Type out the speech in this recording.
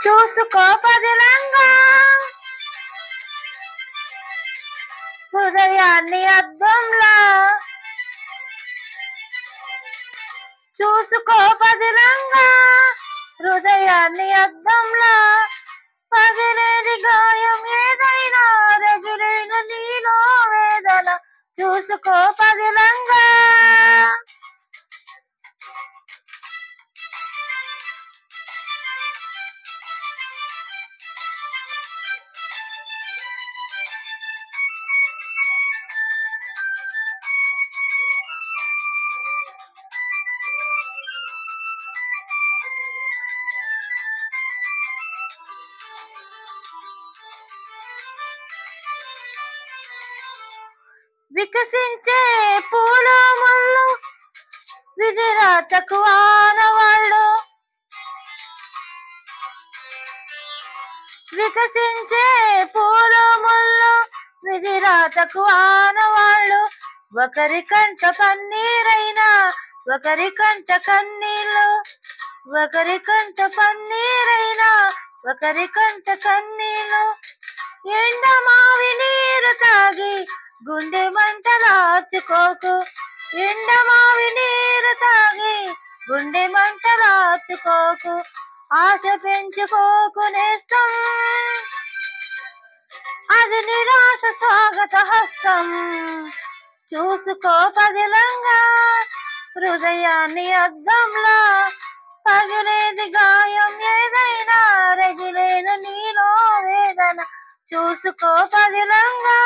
చూసుకో పదిలంగా హృదయాన్ని అద్దంలా, చూసుకో పదిలంగా హృదయాన్ని అద్దంలా, పగిలేని గాయం ఏదైనా రగిలేను నీలో వేదన, చూసుకో పదిలంగా. వికసించే పూల ముళ్ళు విధిరాతకు ఆనవాళ్ళు, వికసించే పూల ముళ్ళు విధిరాతకు ఆనవాళ్ళు, ఒకరి కంట పన్నీరైనా ఒకరి కంట కన్నీళ్ళు, ఒకరి కంట పన్నీరైనా ఒకరి కంట కన్నీళ్ళు, ఎండమావి నీరు తాగి గుండె మంటలార్చుకోకు, ఎండమావి నీరు తాగి గుండె మంటలార్చుకోకు, ఆశ పెంచుకోకు నేస్తం, అది నిరాశ స్వాగత హస్తం, చూసుకో పదిలంగా హృదయాన్ని అద్దంలా, పగిలేది గాయం ఏదైనా రగిలేను నీలో వేదన, చూసుకో పదిలంగా.